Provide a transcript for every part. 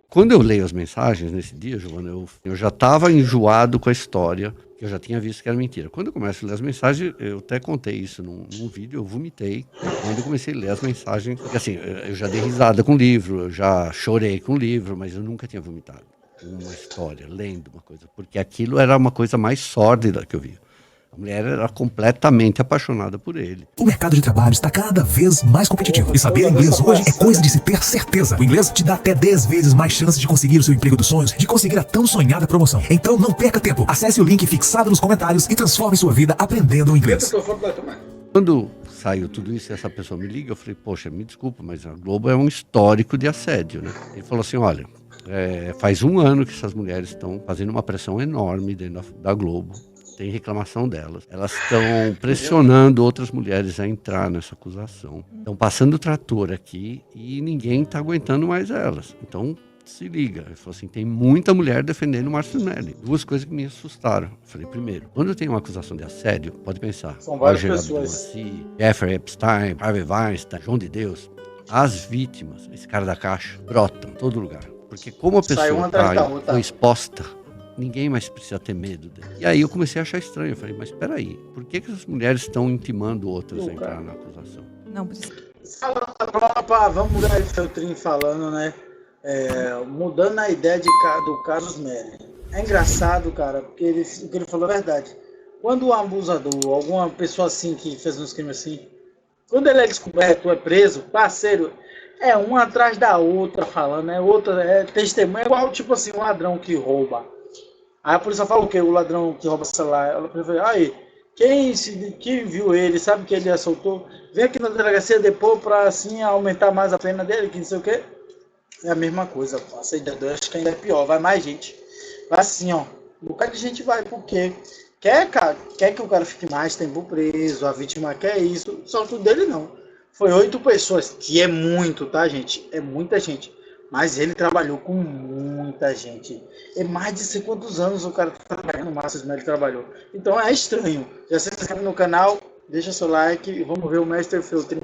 Quando eu leio as mensagens nesse dia, Giovana, eu já estava enjoado com a história, que eu já tinha visto que era mentira. Quando eu começo a ler as mensagens, eu até contei isso num vídeo, eu vomitei. Quando eu comecei a ler as mensagens, porque assim, eu já dei risada com o livro, eu já chorei com o livro, mas eu nunca tinha vomitado uma história, lendo uma coisa, porque aquilo era uma coisa mais sórdida que eu via. A mulher era completamente apaixonada por ele. O mercado de trabalho está cada vez mais competitivo. E saber inglês hoje é coisa de se ter certeza. O inglês te dá até 10 vezes mais chances de conseguir o seu emprego dos sonhos, de conseguir a tão sonhada promoção. Então não perca tempo. Acesse o link fixado nos comentários e transforme sua vida aprendendo inglês. Quando saiu tudo isso e essa pessoa me liga, eu falei, poxa, me desculpa, mas a Globo é um histórico de assédio, né? Ele falou assim, olha, faz 1 ano que essas mulheres estão fazendo uma pressão enorme dentro da Globo. Tem reclamação delas. Elas estão pressionando outras mulheres a entrar nessa acusação. Estão passando o trator aqui e ninguém está aguentando mais elas. Então, se liga. Ele falou assim, tem muita mulher defendendo o Márcio Smelling. 2 coisas que me assustaram. Eu falei, primeiro, quando tem uma acusação de assédio, pode pensar. São várias pessoas. Jeffrey Epstein, Harvey Weinstein, João de Deus. As vítimas, esse cara da Caixa, brotam em todo lugar. Porque como a pessoa foi exposta, ninguém mais precisa ter medo dele. E aí eu comecei a achar estranho. Eu falei, mas espera aí, por que essas mulheres estão intimando outras a entrar na acusação? Não precisa. Vamos mudar esse feltrinho falando, né? Mudando a ideia do Carlos Smelling. É engraçado, cara, porque o que ele falou é verdade. Quando um abusador, alguma pessoa assim que fez uns crimes assim, quando ele é descoberto, é preso, parceiro, é uma atrás da outra falando, outra testemunha, é igual tipo assim, um ladrão que rouba. Aí a polícia fala o quê? O ladrão que rouba celular. Ela fala, aí, quem viu ele, sabe que ele assaltou, vem aqui na delegacia depois pra assim aumentar mais a pena dele, que não sei o quê. É a mesma coisa, assédio, acho que ainda é pior, vai mais gente. Vai assim, ó, um bocado de gente vai, porque quer que o cara fique mais tempo preso, a vítima quer isso, só tudo dele não. Foi 8 pessoas, que é muito, tá, gente? É muita gente. Mas ele trabalhou com muita gente. É mais de 50 quantos anos o cara tá trabalhando, o Márcio Smelling trabalhou. Então é estranho. Já se inscreve no canal, deixa seu like e vamos ver o Mestre Feltrinho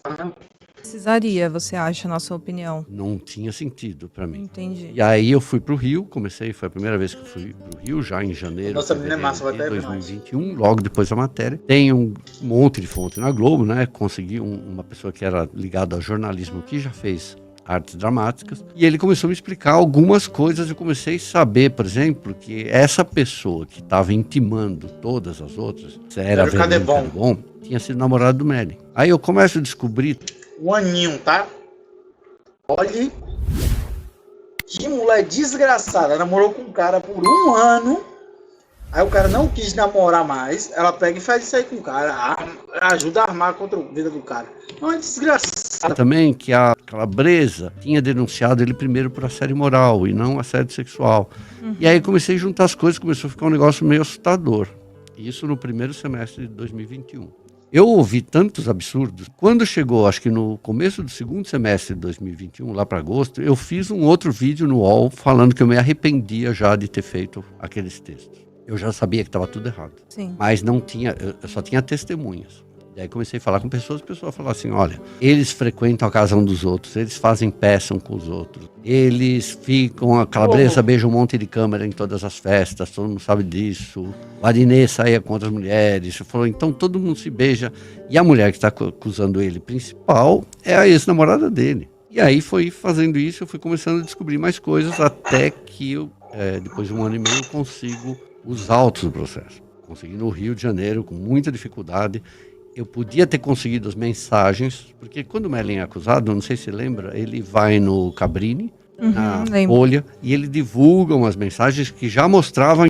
falando. Precisaria, você acha, na sua opinião? Não tinha sentido pra mim. Entendi. E aí eu fui pro Rio, foi a primeira vez que eu fui pro Rio, já em janeiro Nossa, menina é massa, vai de até 2021, logo depois da matéria. Tem um monte de fonte na Globo, né? Consegui uma pessoa que era ligada ao jornalismo que já fez artes dramáticas, e ele começou a me explicar algumas coisas. Eu comecei a saber, por exemplo, que essa pessoa que estava intimando todas as outras, se era bom, tinha sido namorado do Smelling. Aí eu começo a descobrir... 1 aninho, tá? Olha, que mulher desgraçada, namorou com um cara por 1 ano, aí o cara não quis namorar mais, ela pega e faz isso aí com o cara, ajuda a armar contra a vida do cara. Não é desgraçada. Também que a Calabresa tinha denunciado ele primeiro por assédio moral e não assédio sexual. E aí comecei a juntar as coisas, começou a ficar um negócio meio assustador. Isso no primeiro semestre de 2021. Eu ouvi tantos absurdos. Quando chegou, acho que no começo do segundo semestre de 2021, lá para agosto, eu fiz um outro vídeo no UOL falando que eu me arrependia já de ter feito aqueles textos. Eu já sabia que estava tudo errado. Sim. Mas não tinha, eu só tinha testemunhas. E aí comecei a falar com pessoas, a pessoa falou assim, olha, eles frequentam a casa um dos outros, eles fazem peça um com os outros, eles ficam, a Calabresa beija um monte de câmera em todas as festas, todo mundo sabe disso, o Adnet saía com outras mulheres, falou, então todo mundo se beija, e a mulher que está acusando ele principal é a ex-namorada dele. E aí foi fazendo isso, eu fui começando a descobrir mais coisas, até que eu, depois de 1 ano e meio, eu consigo os autos do processo. Consegui no Rio de Janeiro, com muita dificuldade. Eu podia ter conseguido as mensagens, porque quando o Smelling é acusado, não sei se lembra, ele vai no Cabrini, na Folha, e ele divulga umas mensagens que já mostravam...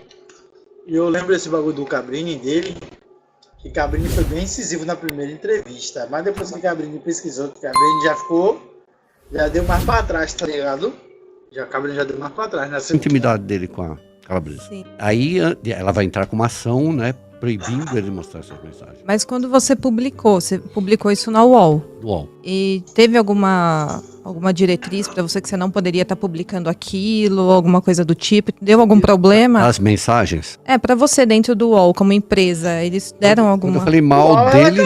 E eu lembro desse bagulho do Cabrini dele, que Cabrini foi bem incisivo na primeira entrevista, mas depois que Cabrini pesquisou, que Cabrini já deu mais pra trás, tá ligado? Cabrini já deu mais pra trás. Nessa intimidade dele com a Calabresa. Sim. Aí ela vai entrar com uma ação, né? Proibindo ele mostrar essas mensagens. Mas quando você publicou isso na UOL? UOL. E teve alguma diretriz para você que você não poderia estar publicando aquilo, alguma coisa do tipo? Deu algum problema? As mensagens? Para você dentro do UOL, como empresa, eles deram alguma... Quando eu falei mal dele,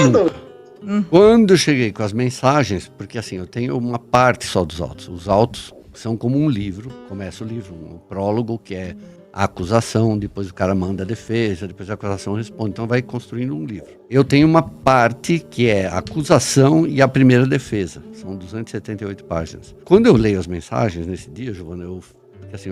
quando eu cheguei com as mensagens, porque assim, eu tenho uma parte só dos autos. Os autos são como um livro. Começa o livro, um prólogo, que é a acusação, depois o cara manda a defesa, depois a acusação responde. Então vai construindo um livro. Eu tenho uma parte que é a acusação e a primeira defesa. São 278 páginas. Quando eu leio as mensagens nesse dia, Giovana, eu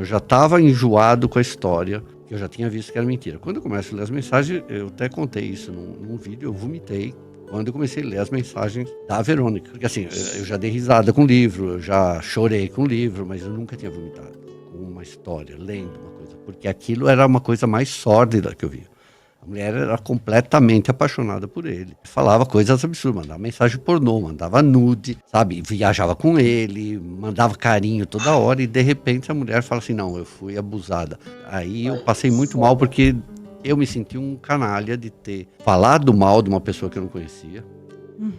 já estava enjoado com a história, que eu já tinha visto que era mentira. Quando eu começo a ler as mensagens, eu até contei isso num vídeo, eu vomitei quando eu comecei a ler as mensagens da Verônica. Porque assim, eu já dei risada com o livro, eu já chorei com o livro, mas eu nunca tinha vomitado com uma história, lendo uma coisa. Porque aquilo era uma coisa mais sórdida que eu via. A mulher era completamente apaixonada por ele. Falava coisas absurdas, mandava mensagem pornô, mandava nude, sabe? Viajava com ele, mandava carinho toda hora e de repente a mulher fala assim, não, eu fui abusada. Aí eu passei muito mal porque eu me senti um canalha de ter falado mal de uma pessoa que eu não conhecia.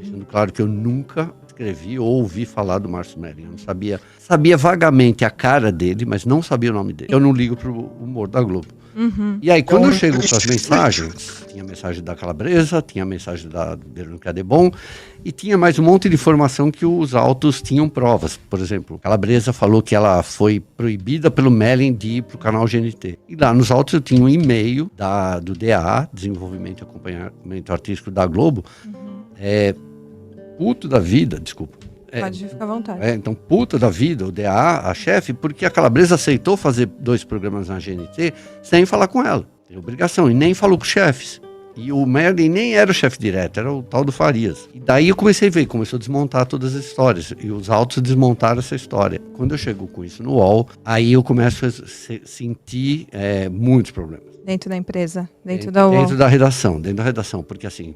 Deixando claro que eu nunca escrevi ou ouvi falar do Márcio Melling. Eu não sabia vagamente a cara dele, mas não sabia o nome dele. Eu não ligo pro humor da Globo. E aí, quando eu chego com as mensagens, tinha a mensagem da Calabresa, tinha a mensagem da Verônica Debon, e tinha mais um monte de informação que os autos tinham provas. Por exemplo, a Calabresa falou que ela foi proibida pelo Melling de ir pro canal GNT. E lá nos autos eu tinha um e-mail do DA, Desenvolvimento e Acompanhamento Artístico da Globo, puto da vida, desculpa. Pode ficar à vontade. Então, puta da vida, o DA, a chefe, porque a Calabresa aceitou fazer 2 programas na GNT sem falar com ela. Tem obrigação, e nem falou com os chefes. E o Melling nem era o chefe direto, era o tal do Farias. E daí eu comecei a ver, começou a desmontar todas as histórias. E os autos desmontaram essa história. Quando eu chego com isso no UOL, aí eu começo a sentir muitos problemas. Dentro da empresa, dentro da redação, porque assim,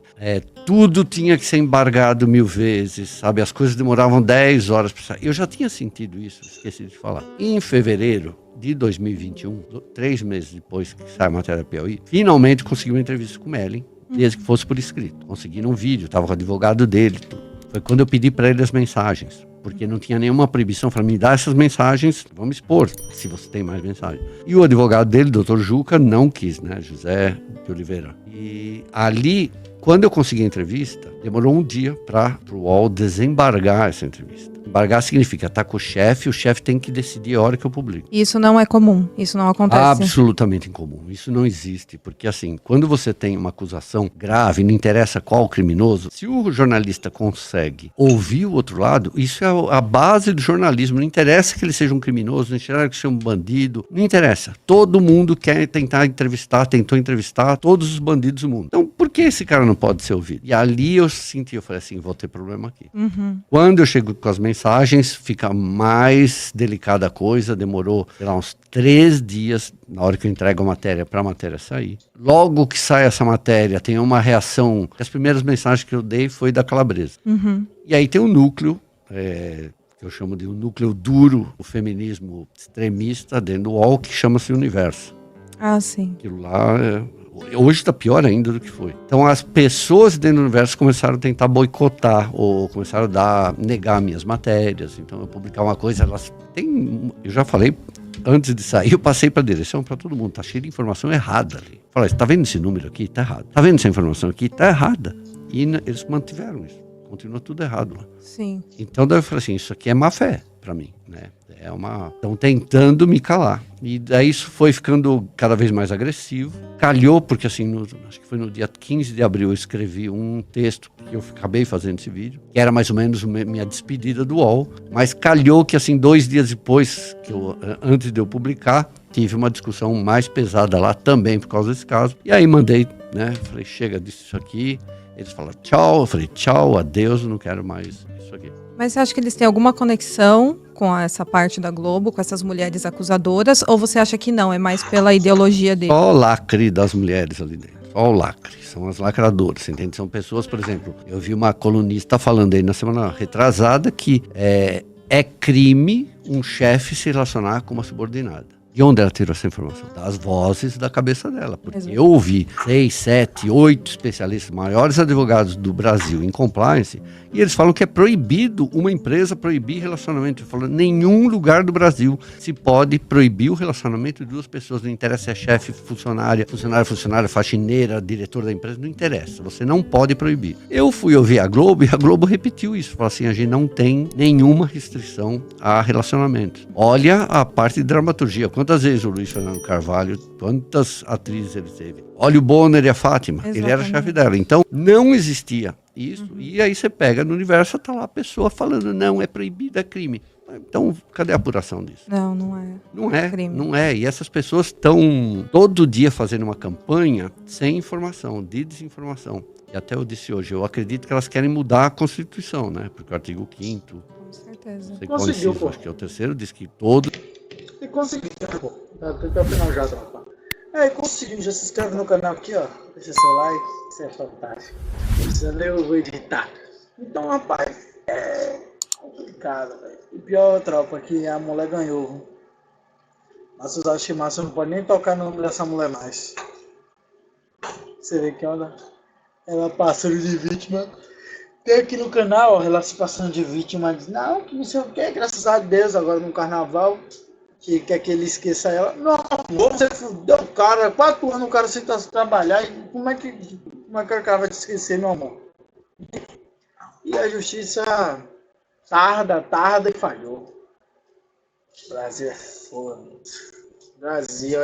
tudo tinha que ser embargado 1000 vezes, sabe? As coisas demoravam 10 horas para sair. Eu já tinha sentido isso, esqueci de falar. Em fevereiro de 2021, 3 meses depois que sai a matéria da Piauí, finalmente consegui uma entrevista com o Melling, desde que fosse por escrito. Consegui um vídeo, estava com o advogado dele, tudo. Foi quando eu pedi para ele as mensagens, porque não tinha nenhuma proibição para me dar essas mensagens, vamos expor, se você tem mais mensagens. E o advogado dele, Dr. Juca, não quis, né, José de Oliveira. E ali, quando eu consegui a entrevista, demorou um dia para o UOL desembargar essa entrevista. Embargar significa estar com o chefe tem que decidir a hora que eu publico. Isso não é comum, isso não acontece. Absolutamente incomum, isso não existe, porque assim, quando você tem uma acusação grave, não interessa qual criminoso, se o jornalista consegue ouvir o outro lado, isso é a base do jornalismo, não interessa que ele seja um criminoso, não interessa que seja um bandido, não interessa. Todo mundo tentou entrevistar todos os bandidos do mundo. Então, por que esse cara não pode ser ouvido? E ali eu falei assim, vou ter problema aqui. Quando eu chego com as mensagens, fica mais delicada a coisa, demorou, uns 3 dias, na hora que eu entrego a matéria, para a matéria sair. Logo que sai essa matéria, tem uma reação, as primeiras mensagens que eu dei foi da Calabresa. E aí tem um núcleo, que eu chamo de um núcleo duro, o feminismo extremista dentro do UOL, que chama-se Universo. Ah, sim. Aquilo lá hoje está pior ainda do que foi. Então as pessoas dentro do Universo começaram a tentar boicotar ou começaram a negar minhas matérias. Então eu publicar uma coisa, eu já falei antes de sair, eu passei para a direção para todo mundo, tá cheio de informação errada ali. Falei, tá vendo esse número aqui? Tá errado. Tá vendo essa informação aqui? Tá errada. E eles mantiveram isso. Continua tudo errado lá. Sim. Então daí eu falei assim, isso aqui é má fé para mim, né? Estão tentando me calar. E daí isso foi ficando cada vez mais agressivo. Calhou, porque assim, acho que foi no dia 15 de abril, eu escrevi um texto que eu acabei fazendo esse vídeo, que era mais ou menos minha despedida do UOL. Mas calhou que assim, 2 dias depois, antes de eu publicar, tive uma discussão mais pesada lá também por causa desse caso. E aí mandei, né? Falei, chega disso aqui. Eles falaram tchau. Eu falei, tchau, adeus, não quero mais isso aqui. Mas você acha que eles têm alguma conexão com essa parte da Globo, com essas mulheres acusadoras? Ou você acha que não, é mais pela ideologia deles? Só o lacre das mulheres ali dentro. Só o lacre. São as lacradoras, entende? São pessoas, por exemplo, eu vi uma colunista falando aí na semana retrasada que é crime um chefe se relacionar com uma subordinada. De onde ela tirou essa informação? Das vozes da cabeça dela. Porque Exato. eu ouvi 6, 7, 8 especialistas, maiores advogados do Brasil em compliance, e eles falam que é proibido uma empresa proibir relacionamento. Falando, nenhum lugar do Brasil se pode proibir o relacionamento de duas pessoas. Não interessa se é chefe, funcionária, faxineira, diretor da empresa, não interessa. Você não pode proibir. Eu fui ouvir a Globo e a Globo repetiu isso. Falou assim, a gente não tem nenhuma restrição a relacionamento. Olha a parte de dramaturgia. Quantas vezes o Luiz Fernando Carvalho, quantas atrizes ele teve? Olha o Bonner e a Fátima, ele era chefe dela. Então, não existia isso. E aí você pega no universo, tá lá a pessoa falando, não, é proibido, é crime. Então, cadê a apuração disso? Não, não é. Não é, crime. não é. E essas pessoas estão todo dia fazendo uma campanha sem informação, de desinformação. E até eu disse hoje, eu acredito que elas querem mudar a Constituição, né? Porque o artigo 5º, Com certeza. não sei qual Conseguiu, inciso, pô. acho que é o 3º, diz que todo... E consegui, pô. Tá até o final já, tropa. Conseguiu. Já se inscreve no canal aqui, ó. Deixa seu like. Isso é fantástico. Precisa ler, eu vou editar. Então, rapaz, é complicado, velho. E pior, tropa, que a mulher ganhou. Mas os Achimaços não pode nem tocar no nome dessa mulher mais. Você vê que ela passando de vítima. Tem aqui no canal, ó, ela se passando de vítima. Diz, não, que não sei o que, graças a Deus, agora no carnaval. Que quer que ele esqueça ela. Não, amor, você fudeu o cara. 4 anos o cara sem trabalhar. E como é que o cara vai te esquecer, meu amor? E a justiça tarda e falhou. Brasil é foda. Brasil